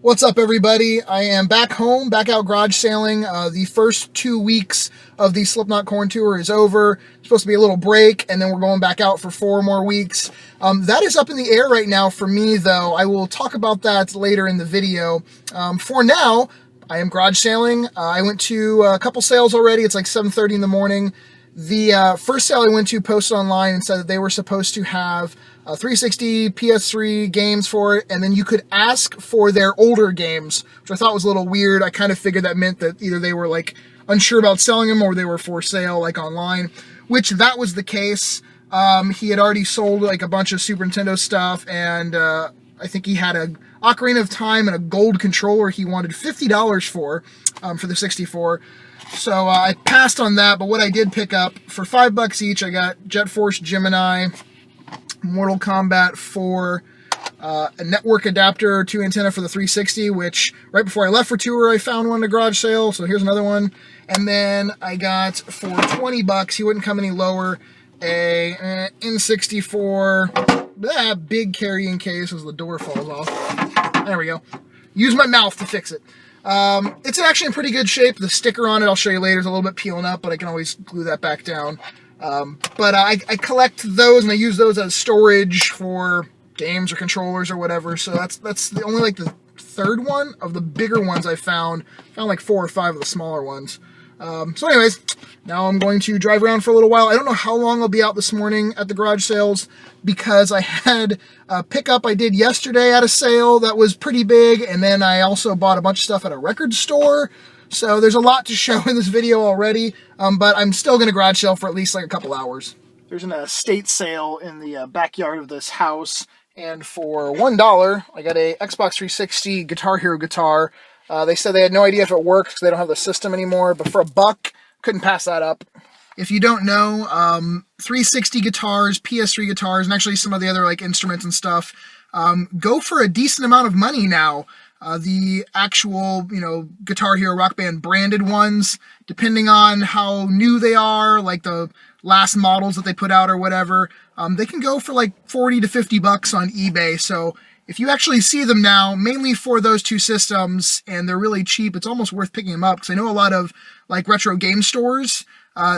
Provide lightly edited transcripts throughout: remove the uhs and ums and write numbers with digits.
What's up, everybody? I am back home, back out garage sailing. The first 2 weeks of the Slipknot Corn Tour is over. It's supposed to be a little break, and then we're going back out for 4 more weeks. That is up in the air right now for me, though. I will talk about that later in the video. For now, I am garage sailing. I went to a couple sales already. It's like 7:30 in the morning. The first sale I went to posted online and said that they were supposed to have 360 PS3 games for it, and then you could ask for their older games, which I thought was a little weird. I kind of figured that meant that either they were like unsure about selling them or they were for sale like online, which that was the case. He had already sold like a bunch of Super Nintendo stuff, and I think he had a Ocarina of Time and a gold controller he wanted $50 for the 64. So I passed on that, but what I did pick up for $5 each, I got Jet Force Gemini, Mortal Kombat 4, a network adapter to antenna for the 360, which right before I left for tour, I found one at a garage sale. So here's another one. And then I got for $20, he wouldn't come any lower, a N64 big carrying case as the door falls off. There we go. Use my mouth to fix it. It's actually in pretty good shape. The sticker on it, I'll show you later, is a little bit peeling up, but I can always glue that back down. But I collect those, and I use those as storage for games or controllers or whatever. So that's the only like the third one of the bigger ones I found. Found like 4 or 5 of the smaller ones. So anyways, now I'm going to drive around for a little while. I don't know how long I'll be out this morning at the garage sales because I had a pickup I did yesterday at a sale that was pretty big, and then I also bought a bunch of stuff at a record store. So there's a lot to show in this video already, but I'm still going to garage sale for at least like a couple hours. There's an estate sale in the backyard of this house, and for $1, I got a Xbox 360 Guitar Hero guitar. They said they had no idea if it works because they don't have the system anymore, but for $1, couldn't pass that up. If you don't know, 360 guitars, PS3 guitars, and actually some of the other like instruments and stuff, go for a decent amount of money now. The actual, Guitar Hero Rock Band branded ones, depending on how new they are, like the last models that they put out or whatever, they can go for like 40 to 50 bucks on eBay. So if you actually see them now, mainly for those two systems, and they're really cheap, it's almost worth picking them up, because I know a lot of like retro game stores,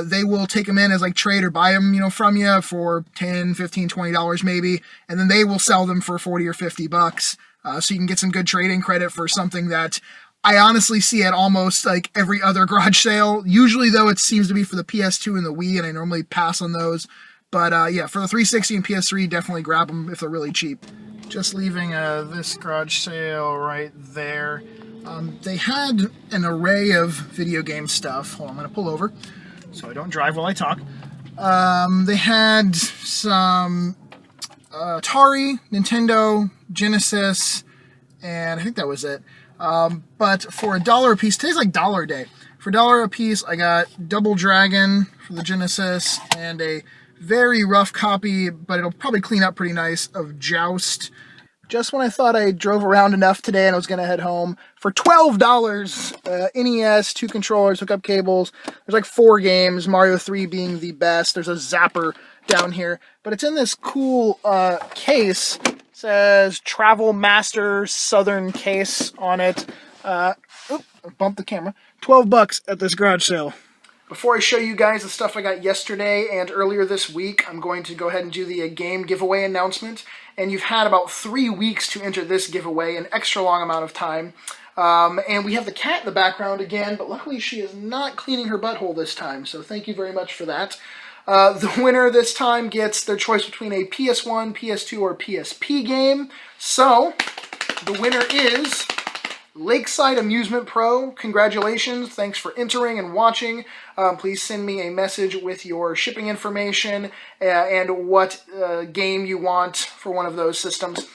they will take them in as like trade or buy them, from you for $10, $15, $20 maybe, and then they will sell them for 40 or 50 bucks. So you can get some good trading credit for something that I honestly see at almost like every other garage sale. Usually, though, it seems to be for the PS2 and the Wii, and I normally pass on those. But yeah, for the 360 and PS3, definitely grab them if they're really cheap. Just leaving this garage sale right there. They had an array of video game stuff. Hold on, I'm going to pull over so I don't drive while I talk. They had some Atari, Nintendo, Genesis, and I think that was it. But for $1 a piece, today's like dollar day. For $1 a piece, I got Double Dragon for the Genesis and a very rough copy, but it'll probably clean up pretty nice, of Joust. Just when I thought I drove around enough today and I was going to head home, for $12, NES, 2 controllers, hookup cables. There's like 4 games, Mario 3 being the best. There's a zapper down here, but it's in this cool case. It says Travel Master Southern case on it. I bumped the camera. $12 at this garage sale. Before I show you guys the stuff I got yesterday and earlier this week, I'm going to go ahead and do the game giveaway announcement. And you've had about 3 weeks to enter this giveaway, an extra long amount of time. And we have the cat in the background again, but luckily she is not cleaning her butthole this time, so thank you very much for that. The winner this time gets their choice between a PS1, PS2, or PSP game. So, the winner is Lakeside Amusement Pro. Congratulations. Thanks for entering and watching. Please send me a message with your shipping information and what game you want for one of those systems.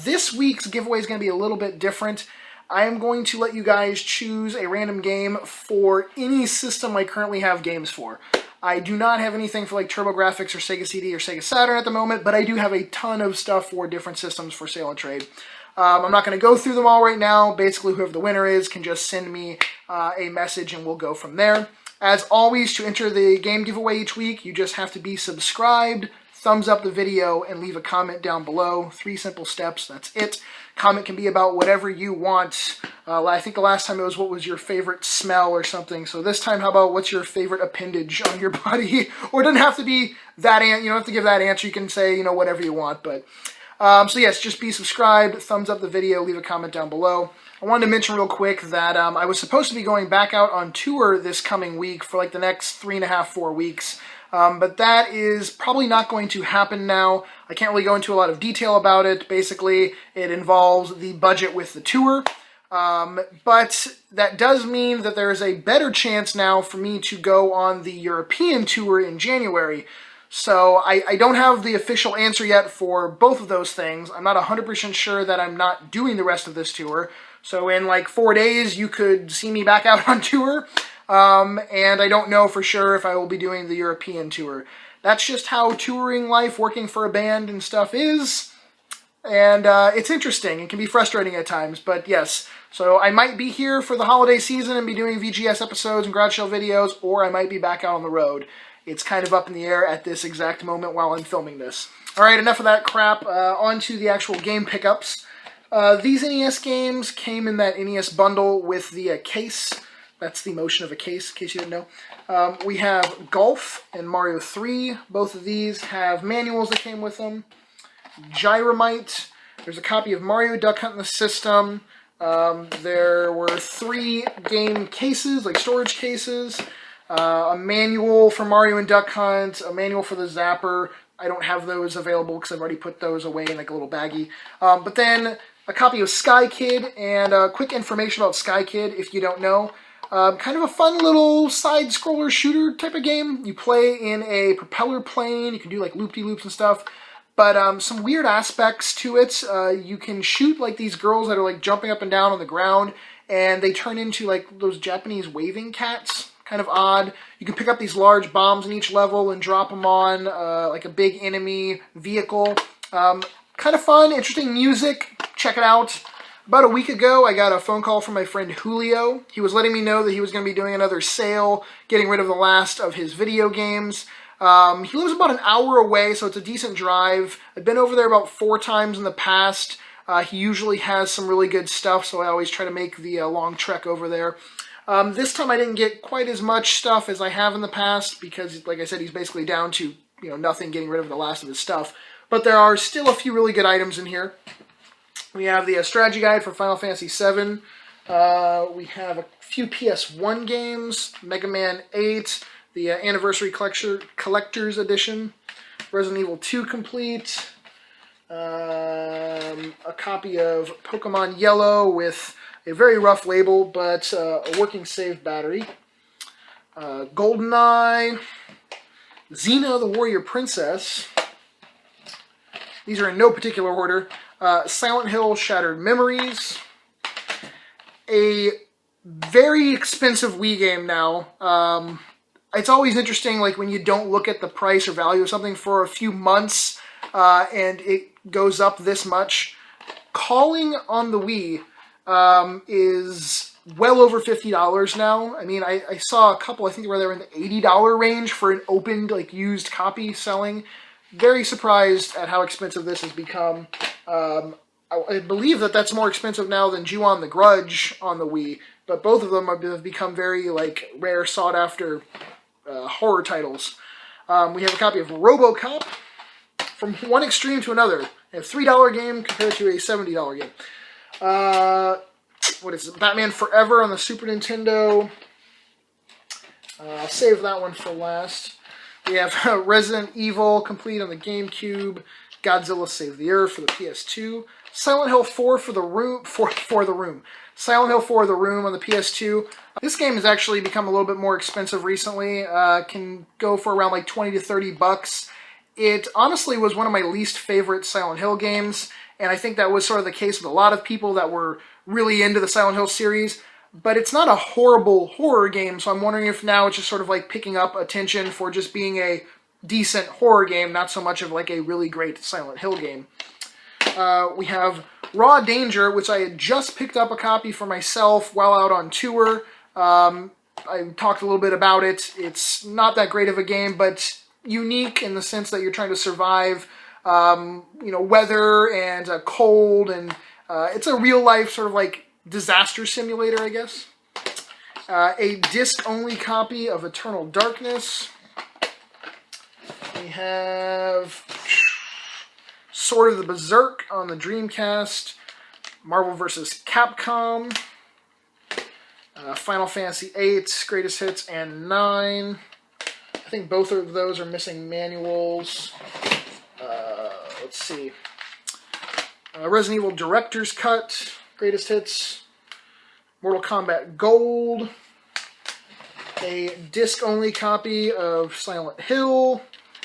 This week's giveaway is going to be a little bit different. I am going to let you guys choose a random game for any system I currently have games for. I do not have anything for like TurboGrafx or Sega CD or Sega Saturn at the moment, but I do have a ton of stuff for different systems for sale and trade. I'm not going to go through them all right now. Basically, whoever the winner is can just send me a message and we'll go from there. As always, to enter the game giveaway each week, you just have to be subscribed, thumbs up the video, and leave a comment down below. 3 simple steps, that's it. Comment can be about whatever you want. I think the last time it was what was your favorite smell or something. So this time, how about what's your favorite appendage on your body? Or it doesn't have to be that, you don't have to give that answer. You can say, whatever you want. But so yes, just be subscribed, thumbs up the video, leave a comment down below. I wanted to mention real quick that I was supposed to be going back out on tour this coming week for like the next 3.5, 4 weeks. But that is probably not going to happen now. I can't really go into a lot of detail about it. Basically, it involves the budget with the tour. But that does mean that there is a better chance now for me to go on the European tour in January. So I don't have the official answer yet for both of those things. I'm not 100% sure that I'm not doing the rest of this tour. So in like 4 days, you could see me back out on tour. And I don't know for sure if I will be doing the European tour. That's just how touring life, working for a band and stuff is. And it's interesting. It can be frustrating at times, but yes. So I might be here for the holiday season and be doing VGS episodes and garage sale videos, or I might be back out on the road. It's kind of up in the air at this exact moment while I'm filming this. All right, enough of that crap. On to the actual game pickups. These NES games came in that NES bundle with the case. That's the motion of a case, in case you didn't know. We have Golf and Mario 3. Both of these have manuals that came with them. Gyromite. There's a copy of Mario Duck Hunt in the system. There were 3 game cases, like storage cases. A manual for Mario and Duck Hunt. A manual for the Zapper. I don't have those available because I've already put those away in like a little baggie. But then a copy of Sky Kid, and quick information about Sky Kid if you don't know. Kind of a fun little side-scroller shooter type of game. You play in a propeller plane. You can do like loop-de-loops and stuff. But some weird aspects to it. You can shoot like these girls that are like jumping up and down on the ground, and they turn into like those Japanese waving cats. Kind of odd. You can pick up these large bombs in each level and drop them on like a big enemy vehicle. Kind of fun, interesting music. Check it out. About a week ago, I got a phone call from my friend Julio. He was letting me know that he was going to be doing another sale, getting rid of the last of his video games. He lives about an hour away, so it's a decent drive. I've been over there about 4 times in the past. He usually has some really good stuff, so I always try to make the long trek over there. This time I didn't get quite as much stuff as I have in the past because, like I said, he's basically down to nothing, getting rid of the last of his stuff. But there are still a few really good items in here. We have the strategy guide for Final Fantasy VII. We have a few PS1 games, Mega Man 8, the Anniversary Collector's Edition, Resident Evil 2 Complete, a copy of Pokemon Yellow with a very rough label, but a working save battery, GoldenEye, Xena the Warrior Princess. These are in no particular order. Silent Hill Shattered Memories. A very expensive Wii game now. It's always interesting, like when you don't look at the price or value of something for a few months and it goes up this much. Calling on the Wii is well over $50 now. I mean, I saw a couple, I think they were in the $80 range for an opened, like used copy selling. Very surprised at how expensive this has become. I believe that that's more expensive now than Ju-On the Grudge on the Wii, but both of them have become very like rare, sought-after horror titles. We have a copy of RoboCop. From one extreme to another. A $3 game compared to a $70 game. What is it? Batman Forever on the Super Nintendo. I'll save that one for last. We have Resident Evil Complete on the GameCube, Godzilla Save the Earth for the PS2, Silent Hill 4 for the Room, Silent Hill 4 The Room on the PS2. This game has actually become a little bit more expensive recently. Can go for around like 20 to 30 bucks. It honestly was one of my least favorite Silent Hill games, and I think that was sort of the case with a lot of people that were really into the Silent Hill series. But it's not a horrible horror game, so I'm wondering if now it's just sort of like picking up attention for just being a decent horror game, not so much of like a really great Silent Hill game. We have Raw Danger, which I had just picked up a copy for myself while out on tour. I talked a little bit about it. It's not that great of a game, but unique in the sense that you're trying to survive, weather and cold, and it's a real life sort of like disaster simulator, I guess. A disc-only copy of Eternal Darkness. We have Sword of the Berserk on the Dreamcast. Marvel vs. Capcom. Final Fantasy VIII, Greatest Hits, and 9. I think both of those are missing manuals. Let's see. Resident Evil Director's Cut, Greatest Hits. Mortal Kombat Gold. A disc-only copy of Silent Hill.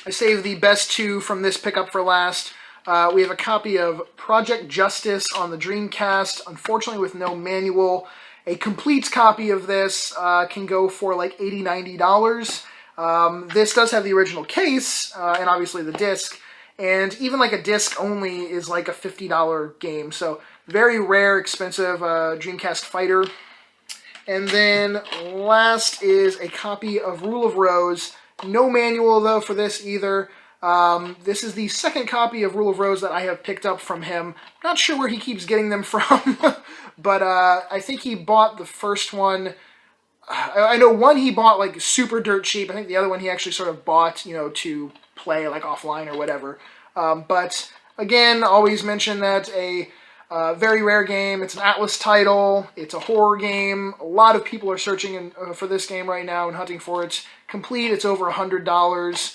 I saved the best two from this pickup for last. We have a copy of Project Justice on the Dreamcast, unfortunately with no manual. A complete copy of this can go for like $80, $90. This does have the original case, and obviously the disc, and even like a disc only is like a $50 game, so very rare, expensive Dreamcast fighter. And then last is a copy of Rule of Rose. No manual, though, for this either. This is the second copy of Rule of Rose that I have picked up from him. Not sure where he keeps getting them from, but I think he bought the first one. I know one he bought like super dirt cheap. I think the other one he actually sort of bought, to play like offline or whatever. But again, always mention that a very rare game. It's an Atlas title. It's a horror game. A lot of people are searching for this game right now and hunting for it. Complete, it's over $100.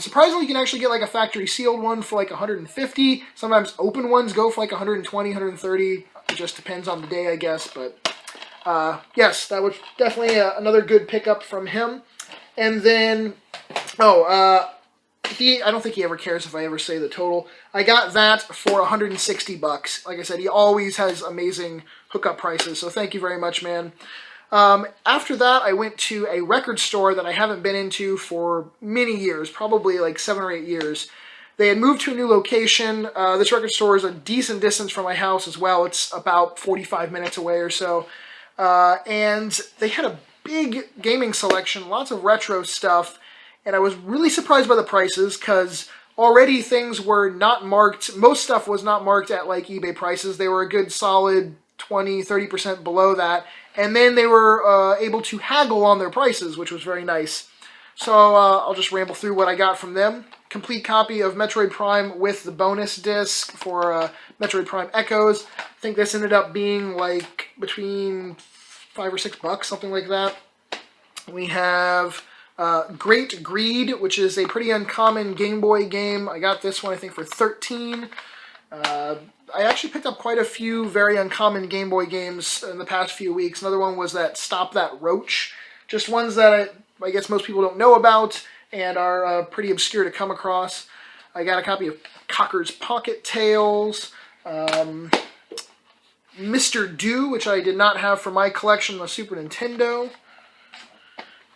Surprisingly, you can actually get like a factory sealed one for like $150. Sometimes open ones go for like $120, $130. It just depends on the day, I guess. But yes, that was definitely another good pickup from him. And then, I don't think he ever cares if I ever say the total. I got that for $160. Like I said, he always has amazing hookup prices, so thank you very much, man. After that, I went to a record store that I haven't been into for many years, probably like 7 or 8 years. They had moved to a new location. This record store is a decent distance from my house as well. It's about 45 minutes away or so. And they had a big gaming selection, lots of retro stuff. And I was really surprised by the prices because already things were not marked. Most stuff was not marked at like eBay prices. They were a good solid 20, 30% below that. And then they were able to haggle on their prices, which was very nice. So I'll just ramble through what I got from them. Complete copy of Metroid Prime with the bonus disc for Metroid Prime Echoes. I think this ended up being like between $5 or $6, something like that. We have Great Greed, which is a pretty uncommon Game Boy game. I got this one, I think, for $13. I actually picked up quite a few very uncommon Game Boy games in the past few weeks. Another one was that Stop That Roach. Just ones that I guess most people don't know about and are pretty obscure to come across. I got a copy of Cocker's Pocket Tales. Mr. Do, which I did not have for my collection on the Super Nintendo.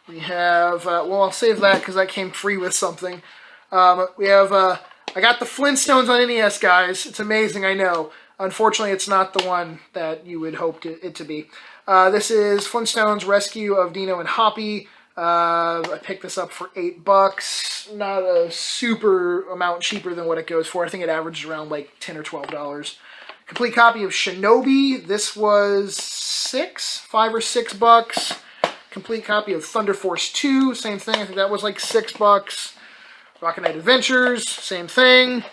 We have, I'll save that because that came free with something. We have, I got the Flintstones on NES, guys. It's amazing, I know. Unfortunately, it's not the one that you would hope it to be. This is Flintstones Rescue of Dino and Hoppy. I picked this up for $8. Not a super amount cheaper than what it goes for. I think it averaged around like $10 or $12. Complete copy of Shinobi. This was $5 or $6. Complete copy of Thunder Force 2. Same thing. I think that was like $6. Rocket Knight Adventures. Same thing.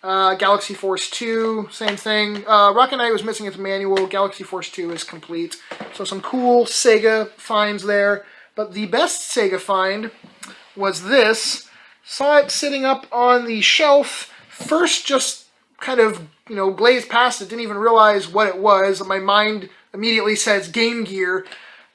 Galaxy Force 2. Same thing. Rocket Knight was missing its manual. Galaxy Force 2 is complete. So some cool Sega finds there. But the best Sega find was this. Saw it sitting up on the shelf. First just kind of, glazed past it. Didn't even realize what it was. My mind immediately says Game Gear.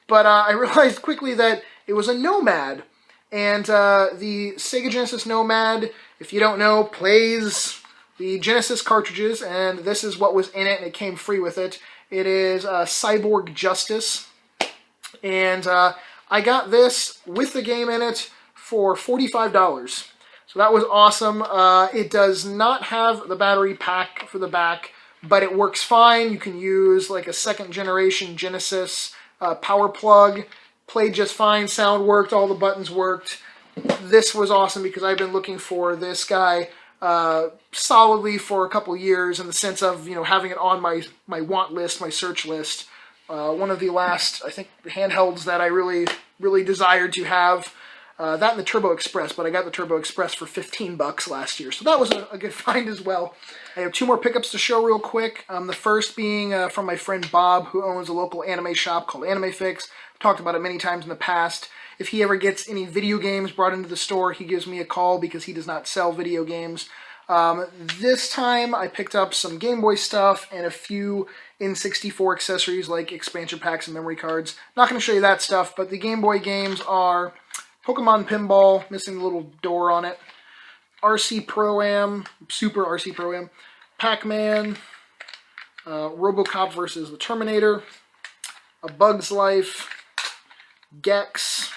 But I realized quickly that it was a Nomad. And the Sega Genesis Nomad, if you don't know, plays the Genesis cartridges. And this is what was in it, and it came free with it. It is Cyborg Justice. And I got this with the game in it for $45. So that was awesome. It does not have the battery pack for the back, but it works fine. You can use like a second generation Genesis power plug. Played just fine. Sound worked. All the buttons worked. this was awesome because I've been looking for this guy solidly for a couple years, in the sense of, you know, having it on my want list, my search list. One of the last, I think, handhelds that I really desired to have. That and the Turbo Express, but I got the Turbo Express for $15 last year, so that was a good find as well. I have 2 more pickups to show real quick. The first being from my friend Bob, who owns a local anime shop called Anime Fix. I've talked about it many times in the past. If he ever gets any video games brought into the store, he gives me a call because he does not sell video games. This time I picked up some Game Boy stuff and a few N64 accessories like expansion packs and memory cards. Not going to show you that stuff, but the Game Boy games are Pokemon Pinball, missing the little door on it, RC Pro-Am, Super RC Pro-Am, Pac-Man, RoboCop vs. the Terminator, A Bug's Life, Gex,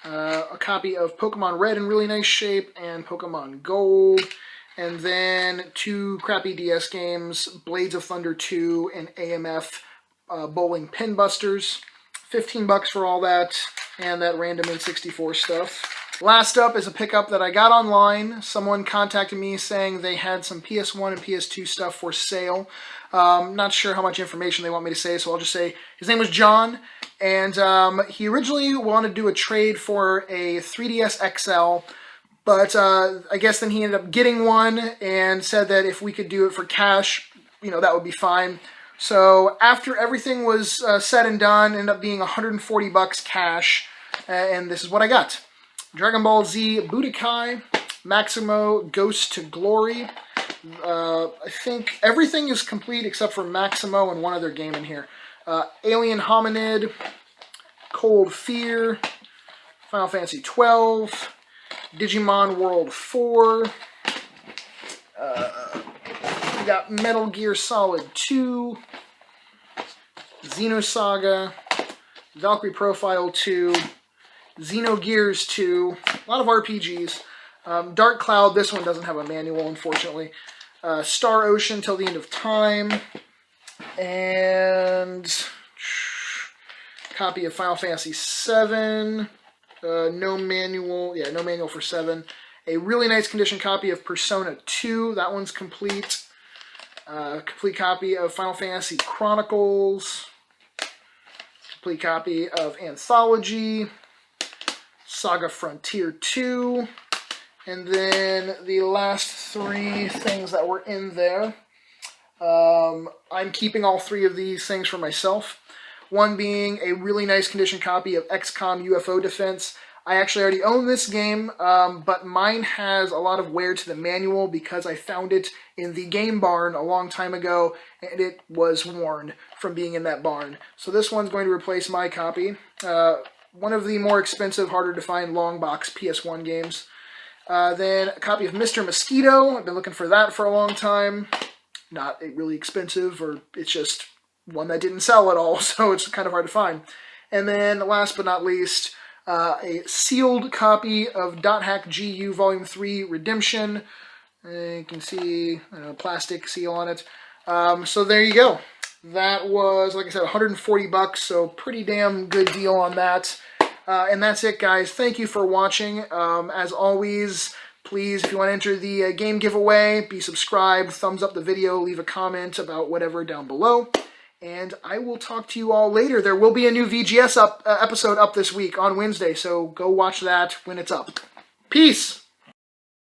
a copy of Pokemon Red in really nice shape, and Pokemon Gold, and then 2 crappy DS games, Blades of Thunder 2 and AMF Bowling Pin Busters. $15 for all that, and that random N64 stuff. Last up is a pickup that I got online. Someone contacted me saying they had some PS1 and PS2 stuff for sale. Not sure how much information they want me to say, so I'll just say his name was John, and he originally wanted to do a trade for a 3DS XL, but I guess then he ended up getting one and said that if we could do it for cash, you know, that would be fine. So after everything was said and done, it ended up being $140 cash, and this is what I got. Dragon Ball Z Budokai, Maximo Ghost to Glory. I think everything is complete except for Maximo and one other game in here. Alien Hominid, Cold Fear, Final Fantasy 12, Digimon World 4, we got Metal Gear Solid 2, Xenosaga, Valkyrie Profile 2, Xenogears 2, a lot of RPGs. Dark Cloud, this one doesn't have a manual, unfortunately. Star Ocean Till the End of Time, and copy of Final Fantasy 7. No manual, no manual for 7. A really nice condition copy of Persona 2, that one's complete. Complete copy of Final Fantasy Chronicles. Complete copy of Anthology. Saga Frontier 2. And then the last 3 things that were in there. I'm keeping all 3 of these things for myself. One being a really nice condition copy of XCOM UFO Defense. I actually already own this game, but mine has a lot of wear to the manual because I found it in the game barn a long time ago, and it was worn from being in that barn. So this one's going to replace my copy. One of the more expensive, harder to find long box PS1 games. Then a copy of Mr. Mosquito. I've been looking for that for a long time. Not really expensive, or it's just one that didn't sell at all, so it's kind of hard to find. And then last but not least, a sealed copy of Dot Hack GU Volume 3 Redemption. You can see a plastic seal on it. So there you go. That was, like I said, $140, so pretty damn good deal on that. And that's it, guys. Thank you for watching. As always, please, if you want to enter the game giveaway, be subscribed, thumbs up the video, leave a comment about whatever down below. And I will talk to you all later. There will be a new VGS episode up this week on Wednesday, so go watch that when it's up. Peace!